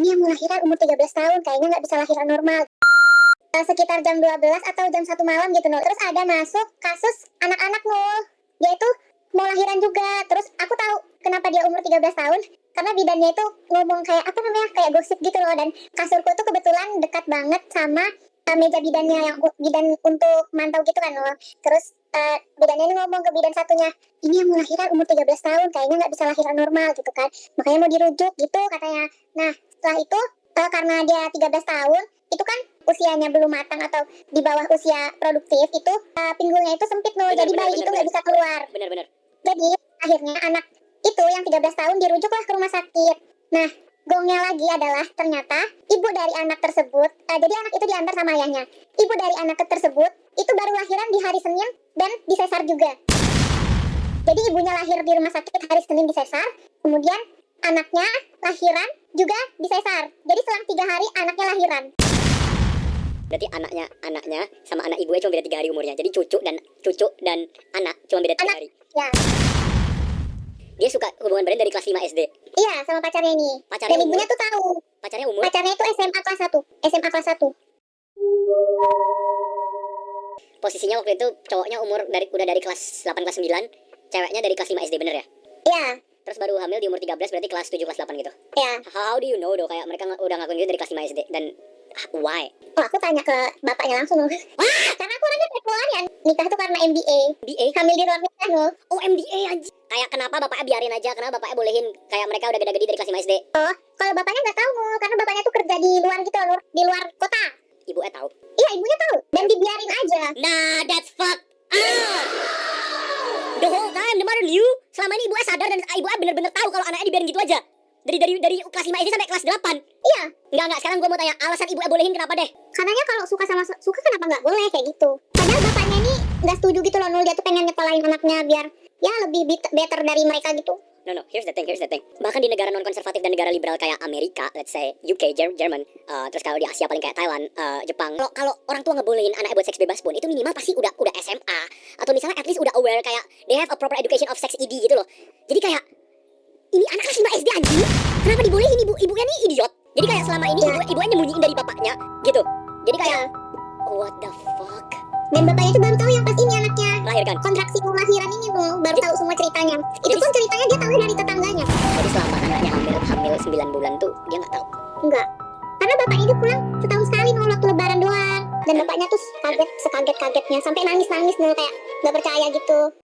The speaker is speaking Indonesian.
ini yang mau lahiran umur 13 tahun, kayaknya nggak bisa lahiran normal. Sekitar jam 12 atau jam 1 malam gitu, Nul. Terus ada masuk kasus anak-anak, Nul. Dia itu mau lahiran juga. Terus aku tahu kenapa dia umur 13 tahun. Karena bidannya itu ngomong kayak, apa namanya, kayak gosip gitu loh. Dan kasurku tuh kebetulan dekat banget sama meja bidannya, yang bidan untuk mantau gitu kan, Nul. Terus bidannya ini ngomong ke bidan satunya, ini yang mau lahiran umur 13 tahun, kayaknya nggak bisa lahiran normal gitu kan. Makanya mau dirujuk gitu katanya. Nah, setelah itu karena dia 13 tahun, itu kan usianya belum matang atau di bawah usia produktif, itu pinggulnya itu sempit, Nul. Jadi bayi itu nggak bisa keluar. Bener. Jadi akhirnya anak itu yang 13 tahun dirujuklah ke rumah sakit. Nah, gongnya lagi adalah ternyata ibu dari anak tersebut, jadi anak itu diantar sama ayahnya. Ibu dari anak tersebut itu baru lahiran di hari Senin dan disesar juga. Jadi ibunya lahir di rumah sakit hari Senin disesar, kemudian anaknya lahiran juga disesar. Jadi selang 3 hari anaknya lahiran. Berarti anaknya sama anak ibunya cuma beda 3 hari umurnya. Jadi cucu dan anak cuma beda 3 hari. Ya. Dia suka hubungan badan dari kelas 5 SD. Iya, sama pacarnya ini. Pacarnya Dan umur? ibunya tuh tahu. Pacarnya umur? Pacarnya itu SMA kelas 1. SMA kelas 1. Posisinya waktu itu cowoknya udah dari kelas 8 kelas 9, ceweknya dari kelas 5 SD, bener ya? Iya. Terus baru hamil di umur 13, berarti kelas 7 kelas 8 gitu. Iya. How do you know though, kayak mereka udah ngakuin gitu dari kelas 5 SD, dan why? Oh, aku tanya ke bapaknya langsung. Karena aku orangnya bipolar ya. Nikah tuh karena MBA. MBA? Hamil di luar nikah, Nul. Oh, MBA anjir. Kayak kenapa bapaknya biarin aja, kenapa bapaknya bolehin kayak mereka udah gede-gede dari kelas 5 SD? Oh, kalau bapaknya nggak tahu, Nul. Karena bapaknya tuh kerja di luar gitu, Nul. Di luar kota. Ibunya tahu? Iya, ibunya tahu. Dan dibiarin aja. Nah, that's fucked up. The whole time, the mother knew. Selama ini ibunya sadar dan ibunya bener-bener tahu kalau anaknya dibiarin gitu aja. Dari kelas 5 SD sampai kelas 8. Iya. Enggak, sekarang gue mau tanya, alasan ibunya bolehin kenapa deh? Karenanya kalau suka sama suka kenapa nggak boleh kayak gitu. Padahal bapaknya ini nggak setuju gitu loh, Nul. Dia tuh pengen nyekolahin anaknya biar ya lebih better dari mereka gitu. No, here's the thing. Bahkan di negara non-konservatif dan negara liberal kayak Amerika, let's say UK, Jerman, terus kalau di Asia paling kayak Thailand, Jepang, kalau orang tua ngebolehin anaknya buat seks bebas pun, itu minimal pasti udah SMA, atau misalnya at least udah aware kayak they have a proper education of sex ed gitu loh. Jadi kayak, ini anak kelas 5 SD anjing, kenapa dibolehin? Ibunya nih idiot. Jadi kayak selama ini ibunya nyembunyiin dari bapaknya gitu. Jadi kayak, what the fuck? Dan bapaknya itu baru tahu yang pas ini anaknya Melahirkan. kontraksi mau lahiran ini, Nul. Baru tahu semua ceritanya. Itu pun ceritanya dia tahu dari tetangganya. Jadi selama anaknya hamil 9 bulan tuh dia nggak tahu. Enggak. Karena bapaknya itu pulang setahun sekali, Nul, waktu lebaran doang. Dan bapaknya tuh sekaget-kagetnya sampai nangis-nangis, Nul, kayak nggak percaya gitu.